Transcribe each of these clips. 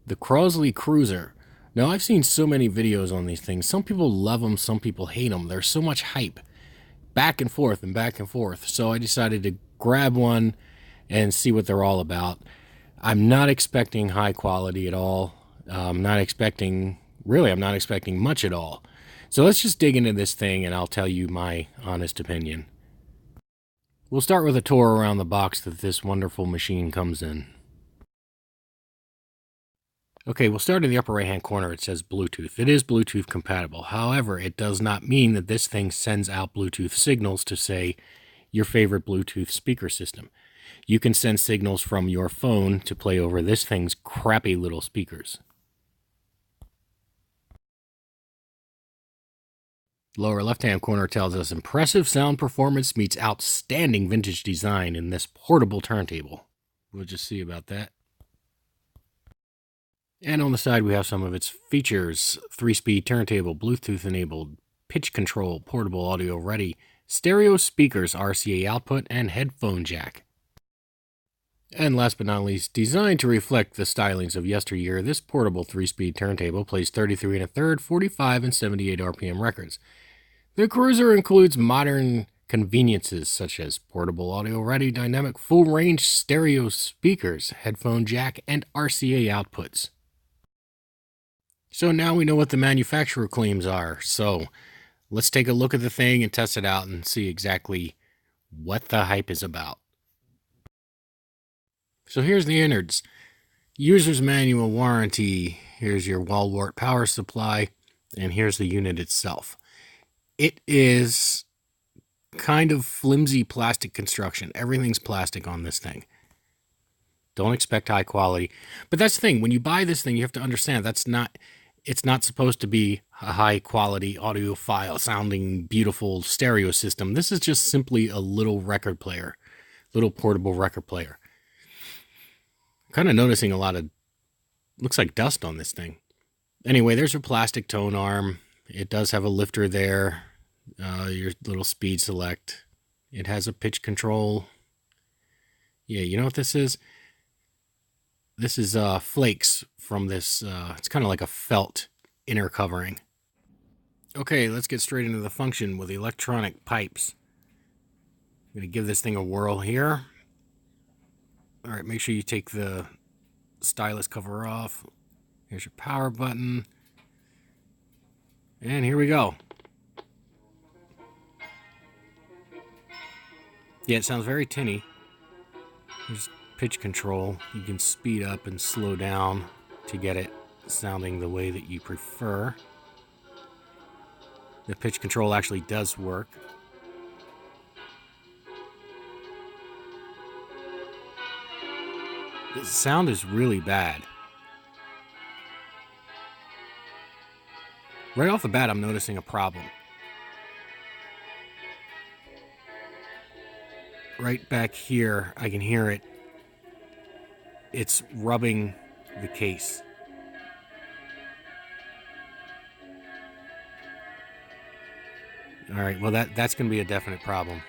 The Crosley Cruiser. Now, I've seen so many videos on these things. Some people love them, some people hate them. There's so much hype, back and forth and back and forth. So I decided to grab one and see what they're all about. I'm not expecting high quality at all. I'm not expecting much at all. So let's just dig into this thing and I'll tell you my honest opinion. We'll start with a tour around the box that this wonderful machine comes in. Okay, we'll start in the upper right-hand corner. It says Bluetooth. It is Bluetooth compatible. However, it does not mean that this thing sends out Bluetooth signals to, say, your favorite Bluetooth speaker system. You can send signals from your phone to play over this thing's crappy little speakers. Lower left-hand corner tells us impressive sound performance meets outstanding vintage design in this portable turntable. We'll just see about that. And on the side, we have some of its features: 3-speed turntable, Bluetooth enabled, pitch control, portable audio ready, stereo speakers, RCA output, and headphone jack. And last but not least, designed to reflect the stylings of yesteryear, this portable 3-speed turntable plays 33 1/3, 45, and 78 RPM records. The Cruiser includes modern conveniences such as portable audio ready, dynamic full range stereo speakers, headphone jack, and RCA outputs. So now we know what the manufacturer claims are. So let's take a look at the thing and test it out and see exactly what the hype is about. So here's the innards. User's manual warranty. Here's your wall wart power supply. And here's the unit itself. It is kind of flimsy plastic construction. Everything's plastic on this thing. Don't expect high quality. But that's the thing. When you buy this thing, you have to understand it's not supposed to be a high quality audiophile sounding beautiful stereo system. This is just simply a little record player, little portable record player. I'm kind of noticing a lot of, looks like dust on this thing. Anyway, there's a plastic tone arm. It does have a lifter there, your little speed select. It has a pitch control. Yeah, you know what this is? This is flakes from this, it's kind of like a felt inner covering. Okay, let's get straight into the function with electronic pipes. I'm going to give this thing a whirl here. All right, make sure you take the stylus cover off. Here's your power button. And here we go. Yeah, it sounds very tinny. There's pitch control. You can speed up and slow down to get it sounding the way that you prefer. The pitch control actually does work. The sound is really bad. Right off the bat, I'm noticing a problem. Right back here, I can hear it. It's rubbing the case. All right, well, that's going to be a definite problem.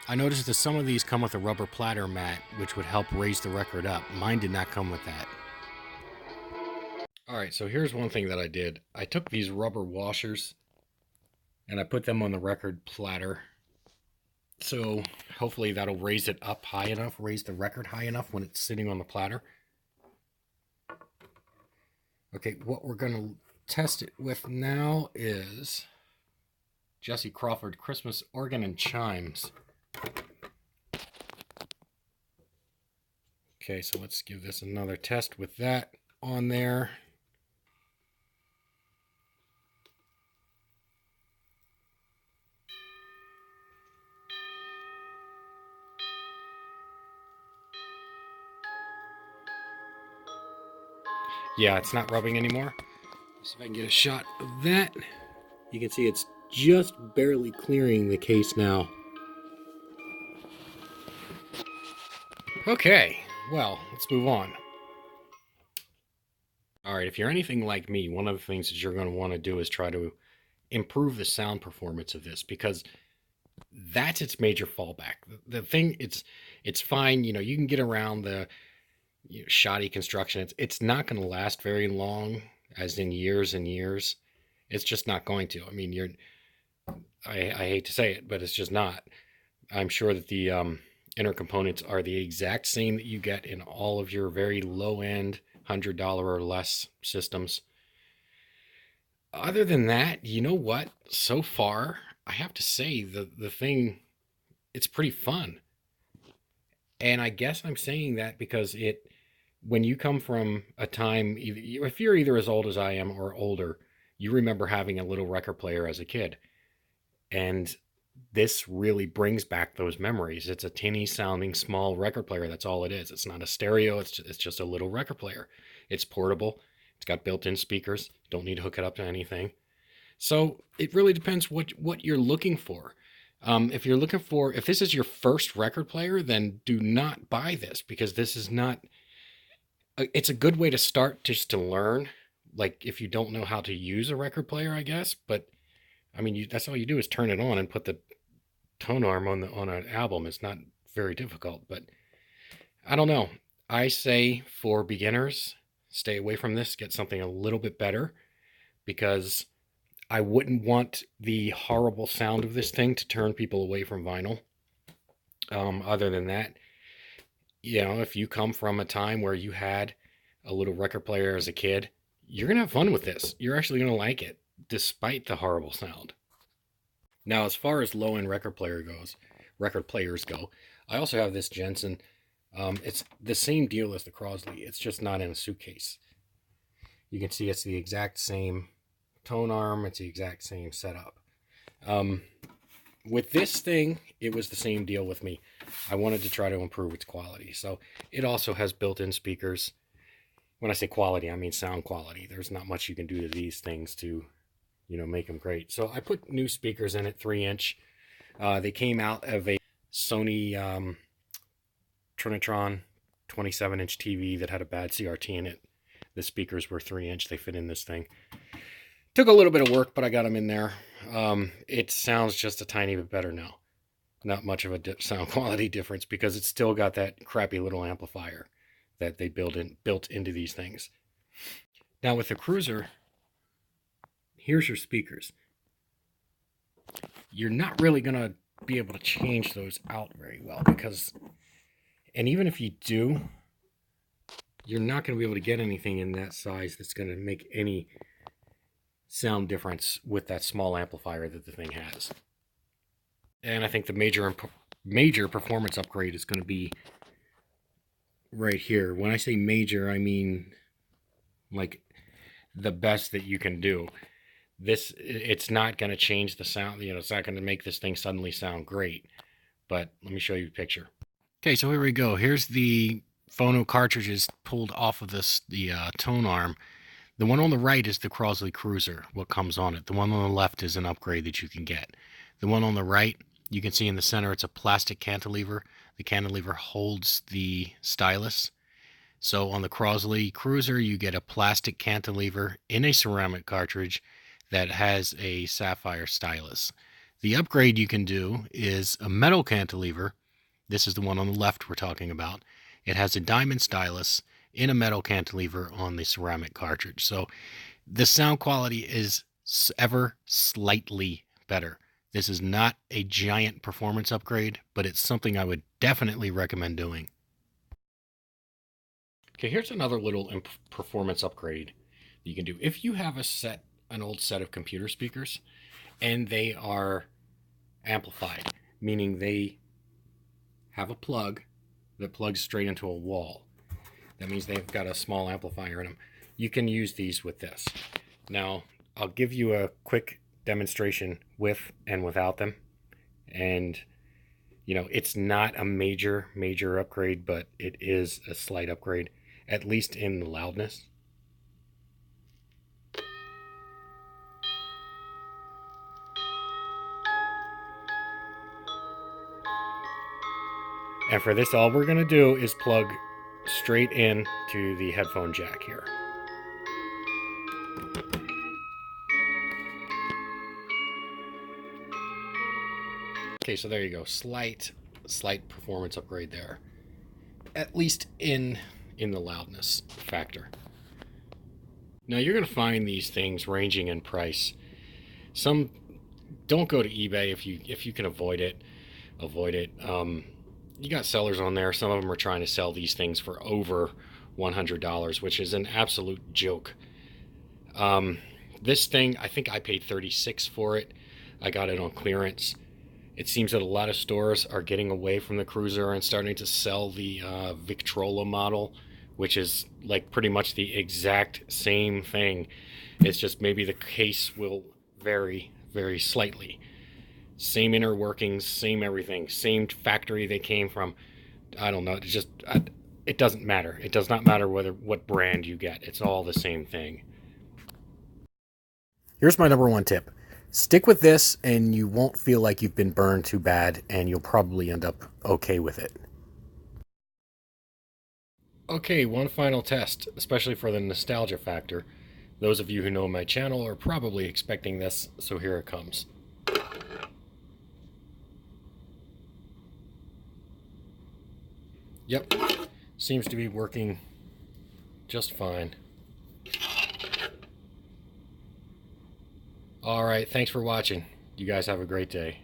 I noticed that some of these come with a rubber platter mat, which would help raise the record up. Mine did not come with that. All right, so here's one thing that I did. I took these rubber washers and I put them on the record platter. So hopefully that'll raise it up high enough, raise the record high enough when it's sitting on the platter. Okay, what we're going to test it with now is Jesse Crawford Christmas Organ and Chimes. Okay, so let's give this another test with that on there. Yeah, it's not rubbing anymore. Let's see if I can get a shot of that. You can see it's just barely clearing the case now. Okay, well, let's move on. All right, if you're anything like me, one of the things that you're going to want to do is try to improve the sound performance of this, because that's its major fallback. The thing, it's fine, you know, you can get around the shoddy construction. It's not going to last very long, as in years and years. It's just not going to. I mean, I hate to say it, but it's just not. I'm sure that the inner components are the exact same that you get in all of your very low end $100 or less systems. Other than that, you know what? So far, I have to say the thing, it's pretty fun. And I guess I'm saying that because when you come from a time, if you're either as old as I am or older, you remember having a little record player as a kid. And this really brings back those memories. It's a tinny sounding small record player. That's all it is. It's not a stereo. It's just a little record player. It's portable. It's got built-in speakers. Don't need to hook it up to anything. So it really depends what you're looking for. If this is your first record player, then do not buy this, because this is not. It's a good way to start, just to learn. Like, if you don't know how to use a record player, I guess. But I mean, that's all you do is turn it on and put the tone arm on an album. It's not very difficult. But I don't know. I say for beginners, stay away from this. Get something a little bit better, because I wouldn't want the horrible sound of this thing to turn people away from vinyl. Other than that, if you come from a time where you had a little record player as a kid, you're going to have fun with this. You're actually going to like it, despite the horrible sound. Now, as far as low-end record players go, I also have this Jensen. It's the same deal as the Crosley. It's just not in a suitcase. You can see it's the exact same tone arm. It's the exact same setup. With this thing, it was the same deal with me. I wanted to try to improve its quality. So it also has built-in speakers. When I say quality, I mean sound quality. There's not much you can do to these things to, make them great. So I put new speakers in it, 3-inch. They came out of a Sony Trinitron 27-inch TV that had a bad CRT in it. The speakers were 3-inch. They fit in this thing. Took a little bit of work, but I got them in there. It sounds just a tiny bit better now. Not much of a sound quality difference, because it's still got that crappy little amplifier that they built into these things. Now with the Cruiser, here's your speakers. You're not really going to be able to change those out very well, and even if you do, you're not going to be able to get anything in that size that's going to make any sound difference with that small amplifier that the thing has. And I think the major performance upgrade is going to be right here. When I say major, I mean like the best that you can do. It's not going to change the sound. It's not going to make this thing suddenly sound great. But let me show you a picture. Okay, so here we go. Here's the phono cartridges pulled off of the tone arm. The one on the right is the Crosley Cruiser, what comes on it. The one on the left is an upgrade that you can get. The one on the right, you can see in the center, it's a plastic cantilever. The cantilever holds the stylus. So on the Crosley Cruiser, you get a plastic cantilever in a ceramic cartridge that has a sapphire stylus. The upgrade you can do is a metal cantilever. This is the one on the left we're talking about. It has a diamond stylus in a metal cantilever on the ceramic cartridge. So the sound quality is ever slightly better. This is not a giant performance upgrade, but it's something I would definitely recommend doing. Okay, here's another little performance upgrade you can do. If you have an old set of computer speakers and they are amplified, meaning they have a plug that plugs straight into a wall. That means they've got a small amplifier in them. You can use these with this. Now, I'll give you a quick demonstration with and without them. And, it's not a major upgrade, but it is a slight upgrade, at least in the loudness. And for this, all we're going to do is plug straight in to the headphone jack here. Okay, so there you go. Slight performance upgrade there. At least in in the loudness factor. Now you're going to find these things ranging in price. Some don't go to eBay if you can avoid it. Avoid it. You got sellers on there. Some of them are trying to sell these things for over $100, which is an absolute joke. This thing, I think I paid $36 for it. I got it on clearance. It seems that a lot of stores are getting away from the Cruiser and starting to sell the Victrola model, which is like pretty much the exact same thing. It's just maybe the case will vary very slightly. Same inner workings, same everything, same factory they came from. I don't know. It doesn't matter. It does not matter what brand you get. It's all the same thing. Here's my number one tip. Stick with this and you won't feel like you've been burned too bad, and you'll probably end up okay with it. Okay, one final test, especially for the nostalgia factor. Those of you who know my channel are probably expecting this, so here it comes. Yep, seems to be working just fine. Alright, thanks for watching. You guys have a great day.